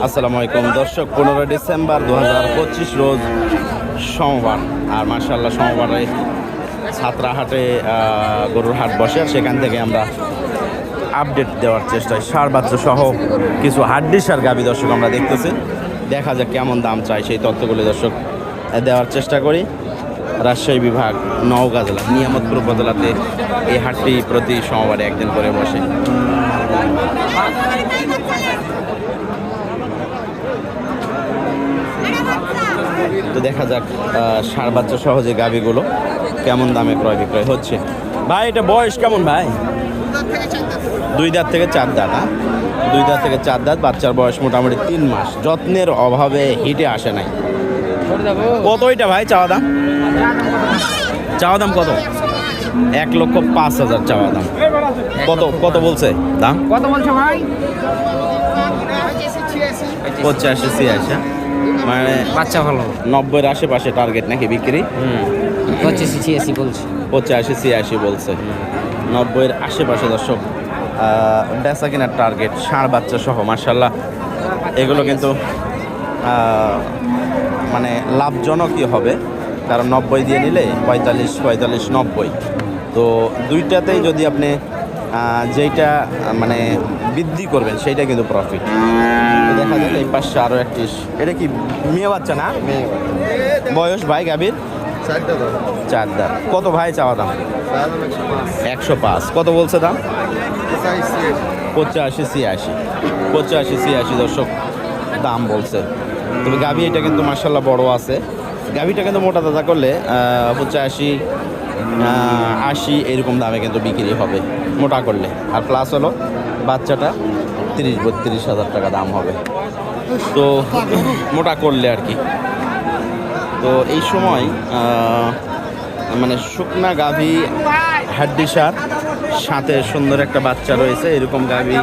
আসসালামু আলাইকুম দর্শক, 15 ডিসেম্বর 2025 রোজ সোমবার। আর মাশাআল্লাহ সোমবারে ছাত্রাহাটে গরুর হাট বসে, আর সেখান থেকে আমরা আপডেট দেওয়ার চেষ্টায় সার বাচ্চা সহ কিছু হাড্ডি সার গাভী দর্শক আমরা দেখতেছি। দেখা যাক কেমন দাম চাই, সেই তথ্যগুলি দর্শক দেওয়ার চেষ্টা করি। রাজশাহী বিভাগ, নওগাঁ জেলা, নিয়ামতপুর উপজেলাতে এই হাটটি প্রতি সোমবারে একদিন করে বসে। তো দেখা যাক সার বাচ্চা সহ যে গাভীগুলো কেমন দামে ক্রয় বিক্রয় হচ্ছে। ভাই এটা বয়স কেমন ভাই? 2 দাঁত থেকে 4 দাঁত। 2 দাঁত থেকে 4 দাঁত, বাচ্চার বয়স মোটামুটি 3 মাস। যত্নের অভাবে হিটে আসে নাই। কত এটা ভাই চাওয়া দাম? চাওয়া দাম কত? 1,05,000 চাওয়া দাম। কত কত বলছে দাম? কত বলছো ভাই? 85-86। মানে বাচ্চা ভালো 90-এর আশেপাশে টার্গেট নাকি বিক্রি? 85-86 বলছে। 85-86 বলছে। 90-এর আশেপাশে দর্শক বেচা কেনার টার্গেট, ষাঁড় বাচ্চা সহ। মার্শাল্লাহ এগুলো কিন্তু মানে লাভজনকই হবে, কারণ 90 দিয়ে নিলে 45-90। তো দুইটাতেই যদি আপনি যেইটা মানে বৃদ্ধি করবেন সেইটা কিন্তু প্রফিট। দেখা যায় এই পাশে আরও একটি। এটা কি মেয়ে বাচ্চা না? বয়স ভাই গাভীর 4 দাঁত। কত ভাই চাওয়া দাম? 105। কত বলছে দাম? 85-86 দর্শক দাম বলছে। তবে গাভী এটা কিন্তু মার্শাল্লাহ বড় আছে। গাভীটা কিন্তু মোটা তাজা করলে 85-80 এরকম দামে কিন্তু বিক্রি হবে মোটা করলে। আর প্লাস হলো বাচ্চাটা 30-32 হাজার টাকা দাম হবে, তো মোটা করলে আর কি। তো এই সময় মানে শুকনা গাভী, হাড্ডি সার, সাথে সুন্দর একটা বাচ্চা রয়েছে, এরকম গাভী,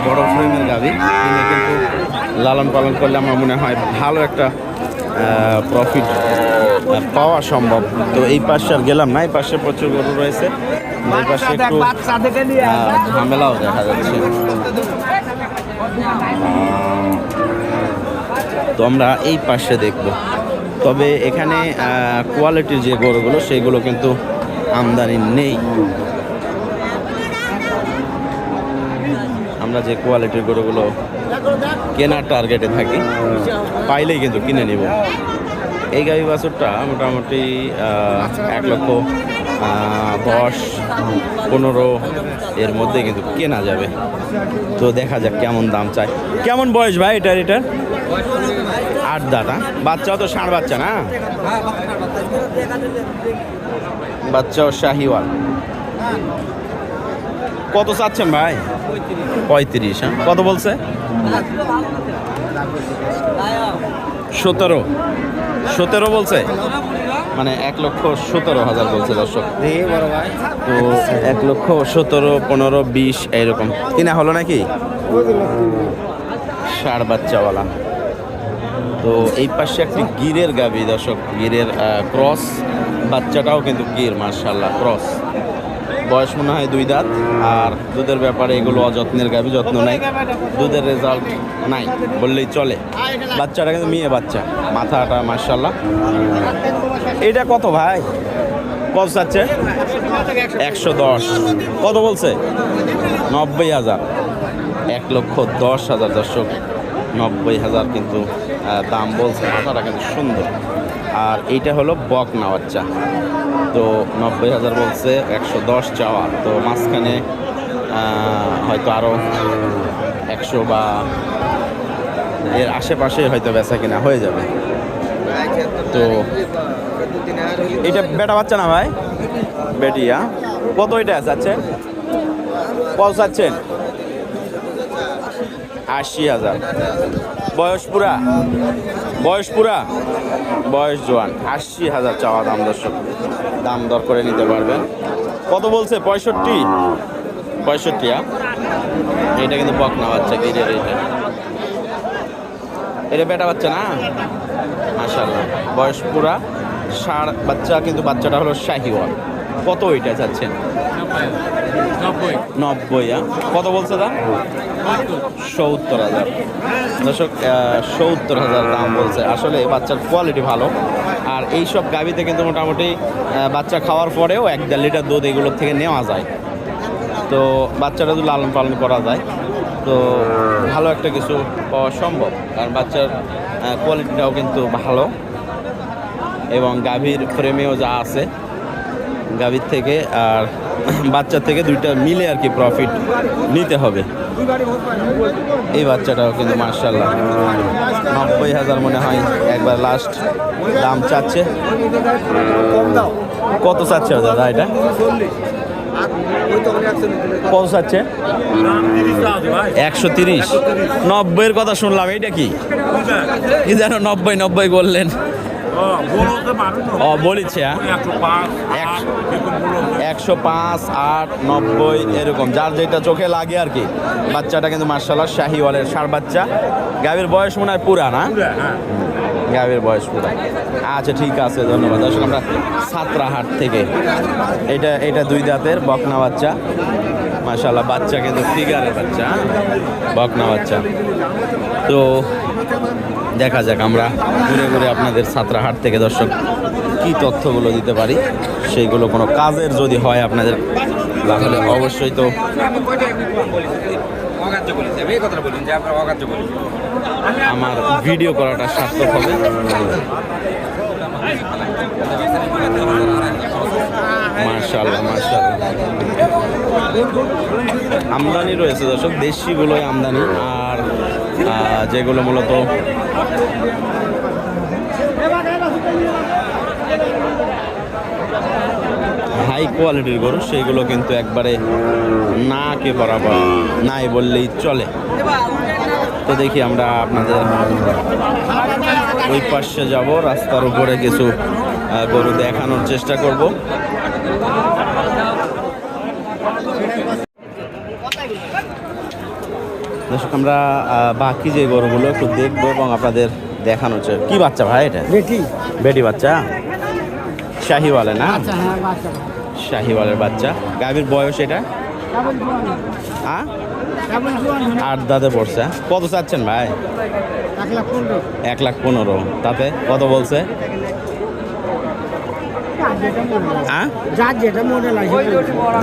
বড় ফ্রেমের গাভী কিনে কিন্তু লালন পালন করলে আমার মনে হয় ভালো একটা প্রফিট পাওয়া সম্ভব। তো এই পাশে আর গেলাম না, এই পাশে প্রচুর গরু রয়েছে, এই পাশে একটু ঝামেলাও দেখা যাচ্ছে। তো আমরা এই পাশে দেখব। তবে এখানে কোয়ালিটির যে গরুগুলো সেইগুলো কিন্তু আমদানি নেই। আমরা যে কোয়ালিটির গরুগুলো কেনার টার্গেটে থাকি, পাইলেই কিন্তু কিনে নিব। এই গাভী বাছুরটা মোটামুটি 1,10,15 এর মধ্যে কিন্তু কেনা যাবে। তো দেখা যাক কেমন দাম চাই। কেমন বয়স ভাই এটার? 8 দাঁত। বাচ্চাও তো ষাঁড় বাচ্চা না? বাচ্চাও শাহিওয়াল। কত চাচ্ছেন ভাই? 35। কত বলছে? 17 বলছে, মানে 1,17,000 বলছে দর্শক। তো 1,17,15-20 এইরকম কিনা হলো নাকি? ষাঁড় বাচ্চাওয়ালা। তো এই পাশে একটি গিরের গাভী দর্শক, গিরের ক্রস, বাচ্চাটাও কিন্তু গির, মার্শাল্লাহ ক্রস। বয়স মনে হয় 2 দাঁত। আর দুধের ব্যাপারে এগুলো অযত্নের গাভী, যত্ন নাই, দুধের রেজাল্ট নাই বললেই চলে। বাচ্চাটা কিন্তু মেয়ে বাচ্চা, মাথাটা মার্শাল্লাহ। এটা কত ভাই? কত চাচ্ছে? 110। কত বলছে? 90,000। 1,10,000 দর্শক, 90,000 কিন্তু দাম বলছে। মাথাটা কিন্তু সুন্দর। আর এইটা হলো বকনা বাচ্চা। তো 90,000 বলছে, 110 চাওয়া। তো মাঝখানে হয়তো আরও 100 বা এর আশেপাশে হয়তো বেচা কিনা হয়ে যাবে। তো এটা বেটা বাচ্চা না ভাই? বেটিয়া। কত এটা চাচ্ছেন? কত চাচ্ছেন? 80,000। বয়স পুরা? বয়স জোয়ান। 80,000 চাওয়া দাম দর্শক, দাম দর করে নিতে পারবেন। কত বলছে? 65। এটা কিন্তু বকনা বাচ্চা গিরের। এটা বেটা বাচ্চা না? মাশাআল্লাহ বয়স পুরা ষাঁড় বাচ্চা, কিন্তু বাচ্চাটা হলো শাহিওয়াল। কত ওইটা চাচ্ছেন? 90। কত বলছে দাম? 70,000। দর্শক 70,000 দাম বলছে। আসলে বাচ্চার কোয়ালিটি ভালো, আর এই সব গাভিতে কিন্তু মোটামুটি বাচ্চা খাওয়ার পরেও 1-1.5 লিটার দুধ এগুলোর থেকে নেওয়া যায়। তো বাচ্চাটা যদি লালন পালন করা যায় তো ভালো একটা কিছু পাওয়া সম্ভব, কারণ বাচ্চার কোয়ালিটিটাও কিন্তু ভালো এবং গাভীর ফ্রেমেও যা আছে গাভীর থেকে আর বাচ্চার থেকে দুইটা মিলে আর কি প্রফিট নিতে হবে। এই বাচ্চাটাও কিন্তু মার্শাল্লাহ 90,000 মনে হয় একবার লাস্ট দাম চাচ্ছে। কত চাচ্ছে দাদা এটা? কত চাচ্ছে? 130। 90-এর কথা শুনলাম, এইটা কি যেন 90 বললেন? বলেছে 105, 8, 90 এরকম, যার যেটা চোখে লাগে আর কি। বাচ্চাটা কিন্তু মার্শাল্লাহ শাহিওয়ালের ষাঁড় বাচ্চা। গাভীর বয়স মনে হয় পুরা না? গাভীর বয়স পুরা। আচ্ছা ঠিক আছে, ধন্যবাদ। দর্শক আমরা সাতরাহাট থেকে, এটা 2 দাঁতের বকনা বাচ্চা মার্শাল্লাহ। বাচ্চা কিন্তু ফিগারের বাচ্চা, বকনা বাচ্চা। তো দেখা যাক আমরা ঘুরে ঘুরে আপনাদের সাতরাহাট থেকে দর্শক কি তথ্যগুলো দিতে পারি, সেইগুলো কোনো কাজের যদি হয় আপনাদের, তাহলে অবশ্যই তো আমার ভিডিও করাটা সার্থক হবে। মার্শাল্লাহ মার্শাল্লাহ, আমদানি রয়েছে দর্শক, দেশিগুলোই আমদানি, আর যেগুলো মূলত হাই কোয়ালিটির গরু সেইগুলো কিন্তু একবারে নাকে বরাবর নাই বললেই চলে। তো দেখি আমরা আপনাদের ওই পাশে যাব, রাস্তার উপরে কিছু গরু দেখানোর চেষ্টা করব। দর্শক আমরা বাকি যে গরুগুলো একটু দেখবো এবং আপনাদের দেখানোর চেষ্টা। কি বাচ্চা ভাই এটা? বেটি বাচ্চা, শাহিওয়ালে না? শাহিওয়ালের বাচ্চা। গাভীর বয়স এটা 8 দাঁতে পড়ছে। কত চাচ্ছেন ভাই? 1,15,000। তাতে কত বলছে?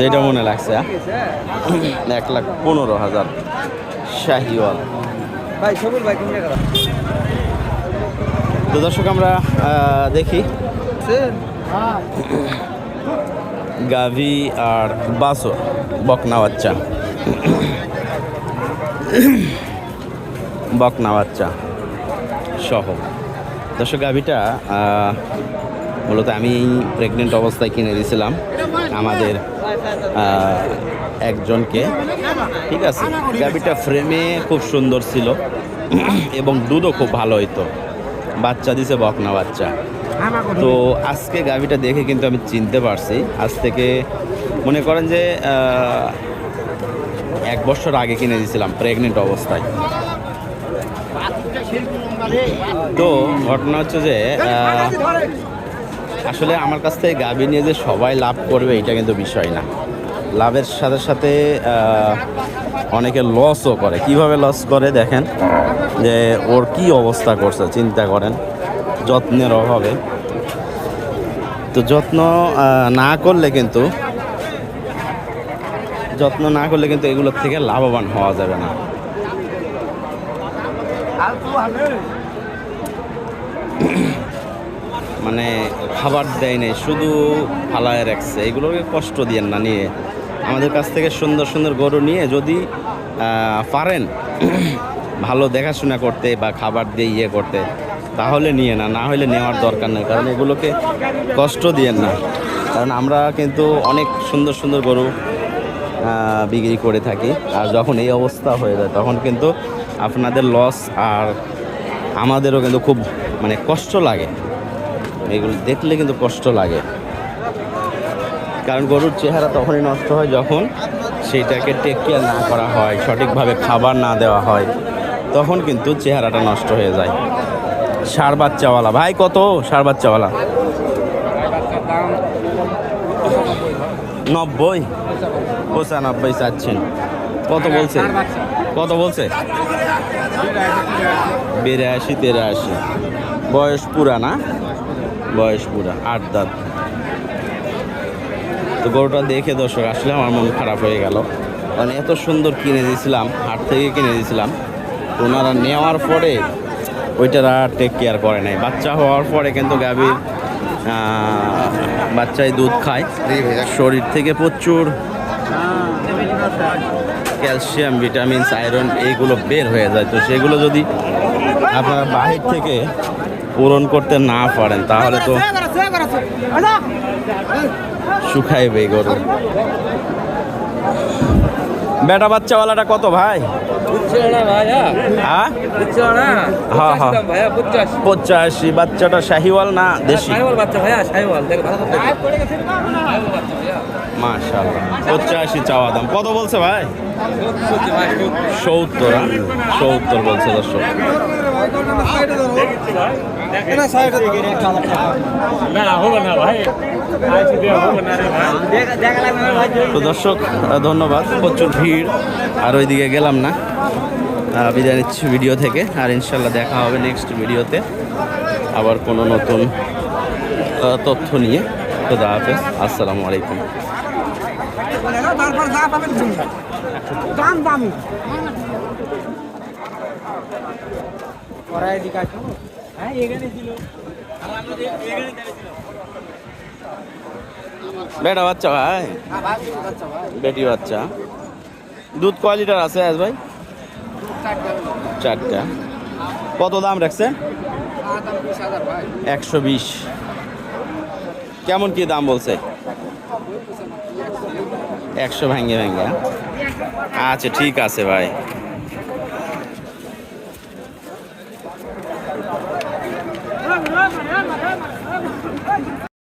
যেটা মনে লাগছে 1,15,000 শাহিওয়াল। তো দর্শক আমরা দেখি গাভী আর বাছুর বকনা বাচ্চা, বকনা বাচ্চা সহ। দর্শক গাভীটা মূলত আমি প্রেগনেন্ট অবস্থায় কিনে দিয়েছিলাম আমাদের একজনকে, ঠিক আছে। গাভীটা ফ্রেমে খুব সুন্দর ছিল এবং দুধও খুব ভালো হইতো। বাচ্চা দিছে বকনা বাচ্চা। তো আজকে গাভীটা দেখে কিন্তু আমি চিনতে পারছি। আজ থেকে মনে করেন যে 1 বছর আগে কিনে দিয়েছিলাম প্রেগনেন্ট অবস্থায়। তো ঘটনা হচ্ছে যে আসলে আমার কাছ থেকে গাভী নিয়ে যে সবাই লাভ করবে এটা কিন্তু বিষয় না। লাভের সাথে সাথে অনেকে লসও করে। কিভাবে লস করে দেখেন, যে ওর কি অবস্থা করছে চিন্তা করেন, যত্নের অভাবে। তো যত্ন না করলে কিন্তু এগুলোর থেকে লাভবান হওয়া যাবে না। মানে খাবার দেয় নাই, শুধু ফালায় রাখছে। এগুলোকে কষ্ট দিয়েন না নিয়ে। আমাদের কাছ থেকে সুন্দর সুন্দর গরু নিয়ে যদি পারেন ভালো দেখাশোনা করতে বা খাবার দিয়ে ইয়ে করতে, তাহলে নিয়ে না হলে নেওয়ার দরকার নেই। কারণ এগুলোকে কষ্ট দিয়েন না। কারণ আমরা কিন্তু অনেক সুন্দর সুন্দর গরু বিক্রি করে থাকি, আর যখন এই অবস্থা হয়ে যায় তখন কিন্তু আপনাদের লস, আর আমাদেরও কিন্তু খুব মানে কষ্ট লাগে। এগুলো দেখলে কিন্তু কষ্ট লাগে, কারণ গরুর চেহারা তখনই নষ্ট হয় যখন সেইটাকে টেক কেয়ার না করা হয়, সঠিকভাবে খাবার না দেওয়া হয়, তখন কিন্তু চেহারাটা নষ্ট হয়ে যায়। ষাঁড় বাচ্চাওয়ালা ভাই, কত ষাঁড় বাচ্চাওয়ালা? 90 95 চাচ্ছেন। কত বলছে? কত বলছে? 82 83। বয়স পুরা না? বয়স পুরা, 8 দাঁত। তো গরুটা দেখে দর্শক আসলে আমার মন খারাপ হয়ে গেল, কারণ এত সুন্দর কিনে দিয়েছিলাম, হাট থেকে কিনে দিয়েছিলাম। তো ওনারা নেওয়ার পরে ওইটার আর টেক কেয়ার করে নাই। বাচ্চা হওয়ার পরে কিন্তু গাভীর বাচ্চায় দুধ খায়, শরীর থেকে প্রচুর ক্যালসিয়াম, ভিটামিনস, আয়রন এইগুলো বের হয়ে যায়। তো সেগুলো যদি আপনারা বাহির থেকে পূরণ করতে না পারেন তাহলে তো শুকাইবে গরু। বেটা বাচ্চাওয়ালাটা কত ভাই? হ্যাঁ হ্যাঁ হ্যাঁ 85। বাচ্চাটা শাহিওয়াল না দেশি? মাশাআল্লাহ 85 চাওয়া দাম। কত বলছে ভাই? 70 বলছে দর্শক। তো দর্শক ধন্যবাদ, প্রচুর ভিড় আর ওইদিকে গেলাম না। বিদায় নিচ্ছি ভিডিও থেকে, আর ইনশাল্লাহ দেখা হবে নেক্সট ভিডিওতে আবার কোনো নতুন তথ্য নিয়ে। খোদা হাফেজ, আসসালামু আলাইকুম। বেটা বাচ্চা ভাই? বেটি বাচ্চা। দুধ কোয়ালিটার আছে আজ ভাই? 4টা। কত দাম রাখছে? 120। কেমন কি দাম বলছে? 100 ভেঙে ভেঙে। আচ্ছা ঠিক আছে ভাই।